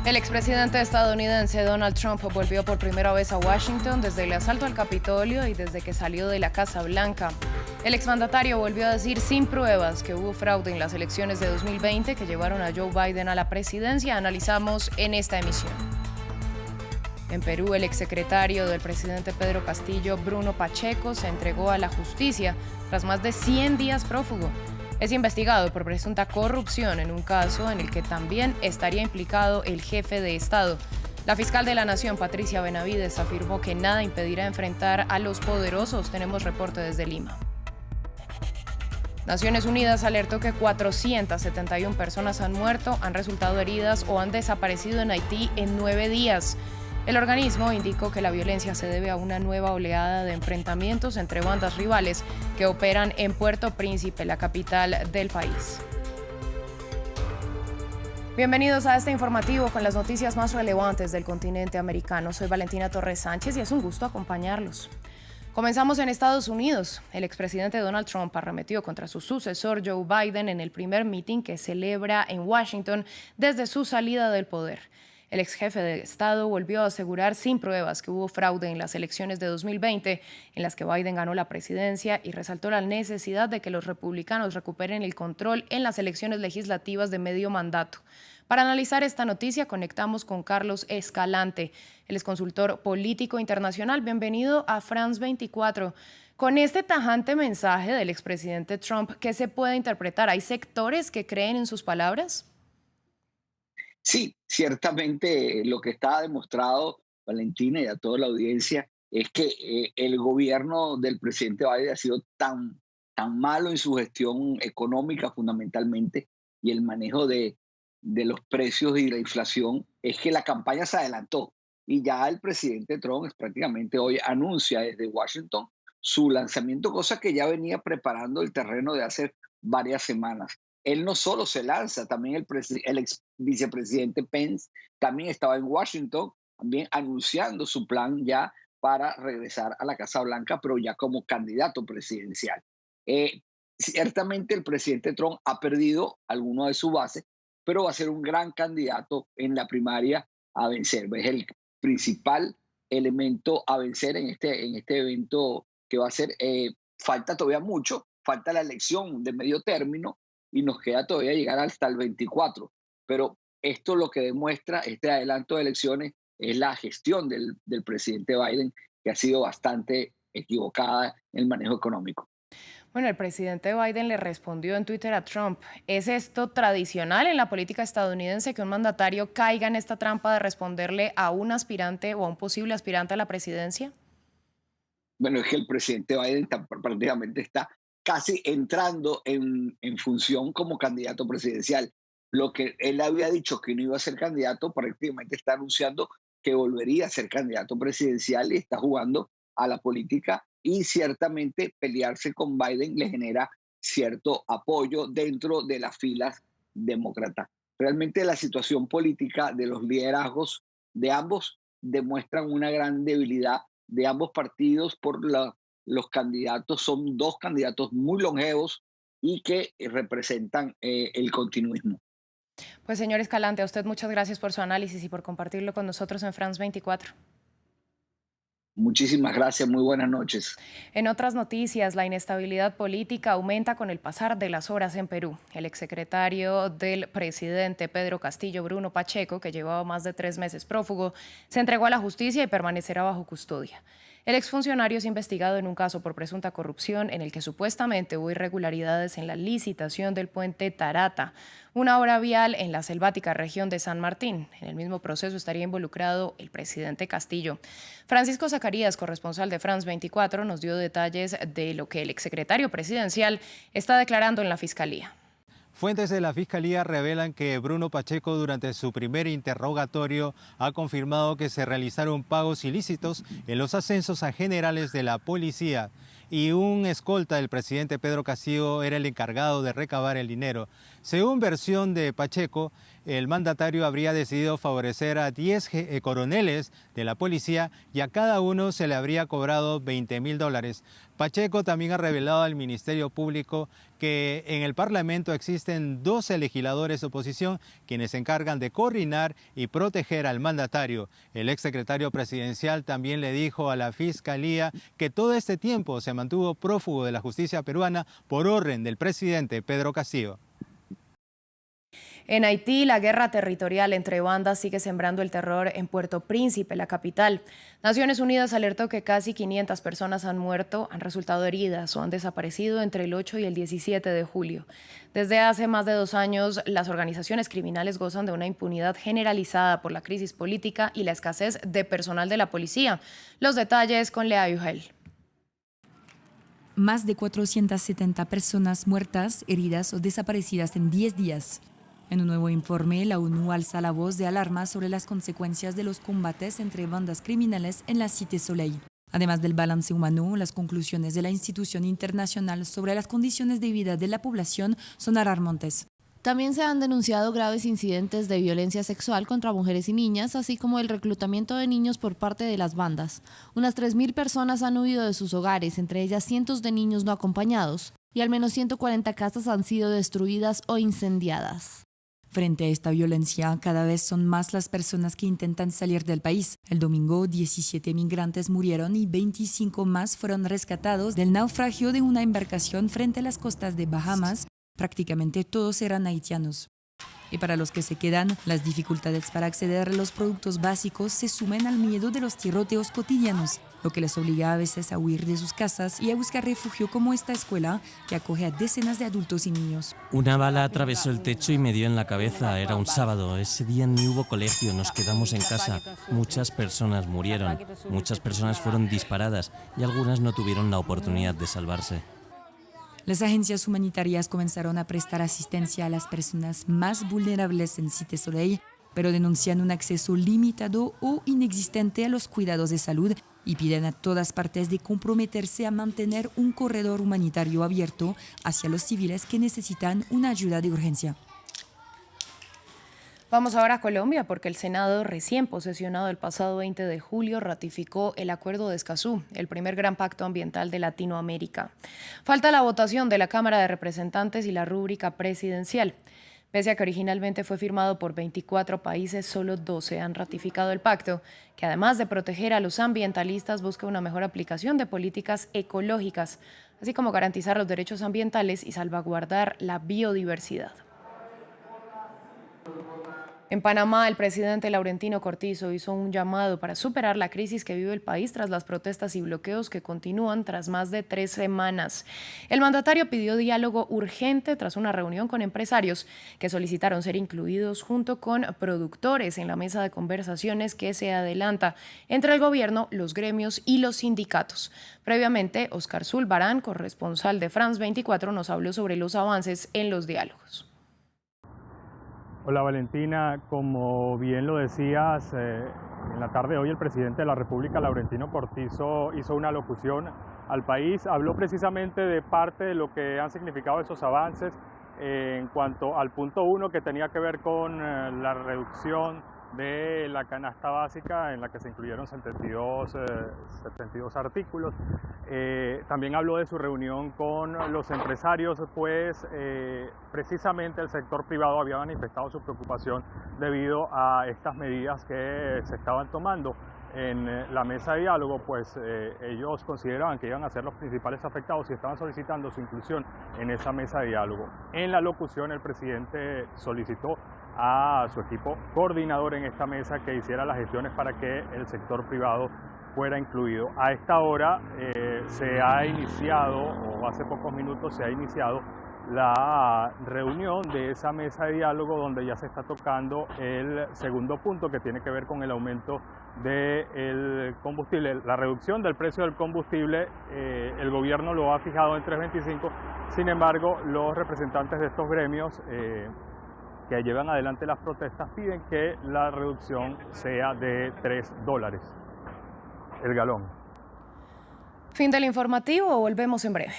El expresidente estadounidense Donald Trump volvió por primera vez a Washington desde el asalto al Capitolio y desde que salió de la Casa Blanca. El exmandatario volvió a decir sin pruebas que hubo fraude en las elecciones de 2020 que llevaron a Joe Biden a la presidencia. Analizamos en esta emisión. En Perú, el exsecretario del presidente Pedro Castillo, Bruno Pacheco, se entregó a la justicia tras más de 100 días prófugo. Es investigado por presunta corrupción en un caso en el que también estaría implicado el jefe de Estado. La fiscal de la Nación, Patricia Benavides, afirmó que nada impedirá enfrentar a los poderosos. Tenemos reporte desde Lima. Naciones Unidas alertó que 471 personas han muerto, han resultado heridas o han desaparecido en Haití en 9 días. El organismo indicó que la violencia se debe a una nueva oleada de enfrentamientos entre bandas rivales que operan en Puerto Príncipe, la capital del país. Bienvenidos a este informativo con las noticias más relevantes del continente americano. Soy Valentina Torres Sánchez y es un gusto acompañarlos. Comenzamos en Estados Unidos. El expresidente Donald Trump arremetió contra su sucesor Joe Biden en el primer mitin que celebra en Washington desde su salida del poder. El ex jefe de Estado volvió a asegurar sin pruebas que hubo fraude en las elecciones de 2020, en las que Biden ganó la presidencia, y resaltó la necesidad de que los republicanos recuperen el control en las elecciones legislativas de medio mandato. Para analizar esta noticia, conectamos con Carlos Escalante. Él es consultor político internacional. Bienvenido a France 24. Con este tajante mensaje del expresidente Trump, ¿qué se puede interpretar? ¿Hay sectores que creen en sus palabras? Sí, ciertamente lo que está demostrado, Valentina, y a toda la audiencia, es que el gobierno del presidente Biden ha sido tan malo en su gestión económica fundamentalmente y el manejo de los precios y la inflación, es que la campaña se adelantó y ya el presidente Trump prácticamente hoy anuncia desde Washington su lanzamiento, cosa que ya venía preparando el terreno de hace varias semanas. Él no solo se lanza, también el ex vicepresidente Pence también estaba en Washington, también anunciando su plan ya para regresar a la Casa Blanca, pero ya como candidato presidencial. Eh, Ciertamente el presidente Trump ha perdido alguno de su base, pero va a ser un gran candidato en la primaria a vencer. Es el principal elemento a vencer en este evento que va a ser. Falta todavía mucho, falta la elección de medio término y nos queda todavía llegar hasta el 24. Pero esto lo que demuestra, este adelanto de elecciones, es la gestión del presidente Biden, que ha sido bastante equivocada en el manejo económico. Bueno, el presidente Biden le respondió en Twitter a Trump. ¿Es esto tradicional en la política estadounidense que un mandatario caiga en esta trampa de responderle a un aspirante o a un posible aspirante a la presidencia? Bueno, es que el presidente Biden prácticamente está casi entrando en función como candidato presidencial. Lo que él había dicho que no iba a ser candidato, prácticamente está anunciando que volvería a ser candidato presidencial y está jugando a la política, y ciertamente pelearse con Biden le genera cierto apoyo dentro de las filas demócratas. Realmente la situación política de los liderazgos de ambos demuestran una gran debilidad de ambos partidos los candidatos. Son dos candidatos muy longevos y que representan el continuismo. Pues señor Escalante, a usted muchas gracias por su análisis y por compartirlo con nosotros en France 24. Muchísimas gracias, muy buenas noches. En otras noticias, la inestabilidad política aumenta con el pasar de las horas en Perú. El exsecretario del presidente Pedro Castillo, Bruno Pacheco, que llevaba más de 3 meses prófugo, se entregó a la justicia y permanecerá bajo custodia. El exfuncionario es investigado en un caso por presunta corrupción en el que supuestamente hubo irregularidades en la licitación del puente Tarata, una obra vial en la selvática región de San Martín. En el mismo proceso estaría involucrado el presidente Castillo. Francisco Zacarías, corresponsal de France 24, nos dio detalles de lo que el exsecretario presidencial está declarando en la Fiscalía. Fuentes de la Fiscalía revelan que Bruno Pacheco durante su primer interrogatorio ha confirmado que se realizaron pagos ilícitos en los ascensos a generales de la policía y un escolta del presidente Pedro Castillo era el encargado de recabar el dinero. Según versión de Pacheco, el mandatario habría decidido favorecer a 10 coroneles de la policía y a cada uno se le habría cobrado $20.000. Pacheco también ha revelado al Ministerio Público que en el Parlamento existen 12 legisladores de oposición quienes se encargan de coordinar y proteger al mandatario. El exsecretario presidencial también le dijo a la Fiscalía que todo este tiempo se mantuvo prófugo de la justicia peruana por orden del presidente Pedro Castillo. En Haití, la guerra territorial entre bandas sigue sembrando el terror en Puerto Príncipe, la capital. Naciones Unidas alertó que casi 500 personas han muerto, han resultado heridas o han desaparecido entre el 8 y el 17 de julio. Desde hace más de 2 años, las organizaciones criminales gozan de una impunidad generalizada por la crisis política y la escasez de personal de la policía. Los detalles con Lea Yugel. Más de 470 personas muertas, heridas o desaparecidas en 10 días. En un nuevo informe, la ONU alza la voz de alarma sobre las consecuencias de los combates entre bandas criminales en la Cité Soleil. Además del balance humano, las conclusiones de la institución internacional sobre las condiciones de vida de la población son alarmantes. También se han denunciado graves incidentes de violencia sexual contra mujeres y niñas, así como el reclutamiento de niños por parte de las bandas. Unas 3.000 personas han huido de sus hogares, entre ellas cientos de niños no acompañados, y al menos 140 casas han sido destruidas o incendiadas. Frente a esta violencia, cada vez son más las personas que intentan salir del país. El domingo, 17 migrantes murieron y 25 más fueron rescatados del naufragio de una embarcación frente a las costas de Bahamas. Prácticamente todos eran haitianos. Y para los que se quedan, las dificultades para acceder a los productos básicos se suman al miedo de los tiroteos cotidianos, lo que les obliga a veces a huir de sus casas y a buscar refugio como esta escuela que acoge a decenas de adultos y niños. Una bala atravesó el techo y me dio en la cabeza. Era un sábado. Ese día ni hubo colegio, nos quedamos en casa. Muchas personas murieron, muchas personas fueron disparadas y algunas no tuvieron la oportunidad de salvarse. Las agencias humanitarias comenzaron a prestar asistencia a las personas más vulnerables en Cité Soleil, pero denuncian un acceso limitado o inexistente a los cuidados de salud y piden a todas partes de comprometerse a mantener un corredor humanitario abierto hacia los civiles que necesitan una ayuda de urgencia. Vamos ahora a Colombia porque el Senado, recién posesionado el pasado 20 de julio, ratificó el Acuerdo de Escazú, el primer gran pacto ambiental de Latinoamérica. Falta la votación de la Cámara de Representantes y la rúbrica presidencial. Pese a que originalmente fue firmado por 24 países, solo 12 han ratificado el pacto, que además de proteger a los ambientalistas, busca una mejor aplicación de políticas ecológicas, así como garantizar los derechos ambientales y salvaguardar la biodiversidad. En Panamá, el presidente Laurentino Cortizo hizo un llamado para superar la crisis que vive el país tras las protestas y bloqueos que continúan tras más de 3 semanas. El mandatario pidió diálogo urgente tras una reunión con empresarios que solicitaron ser incluidos junto con productores en la mesa de conversaciones que se adelanta entre el gobierno, los gremios y los sindicatos. Previamente, Oscar Zulbarán, corresponsal de France 24, nos habló sobre los avances en los diálogos. Hola Valentina, como bien lo decías, en la tarde de hoy el presidente de la República, Laurentino Cortizo, hizo una locución al país. Habló precisamente de parte de lo que han significado esos avances en cuanto al punto 1 que tenía que ver con la reducción de la canasta básica en la que se incluyeron 72 artículos. También habló de su reunión con los empresarios, pues precisamente el sector privado había manifestado su preocupación debido a estas medidas que se estaban tomando. En la mesa de diálogo, pues ellos consideraban que iban a ser los principales afectados y estaban solicitando su inclusión en esa mesa de diálogo. En la locución el presidente solicitó a su equipo coordinador en esta mesa que hiciera las gestiones para que el sector privado fuera incluido. A esta hora se ha iniciado, o hace pocos minutos se ha iniciado, la reunión de esa mesa de diálogo donde ya se está tocando el segundo punto que tiene que ver con el aumento del combustible, la reducción del precio del combustible. El gobierno lo ha fijado en 3.25, sin embargo los representantes de estos gremios que llevan adelante las protestas piden que la reducción sea de $3 el galón. Fin del informativo, volvemos en breve.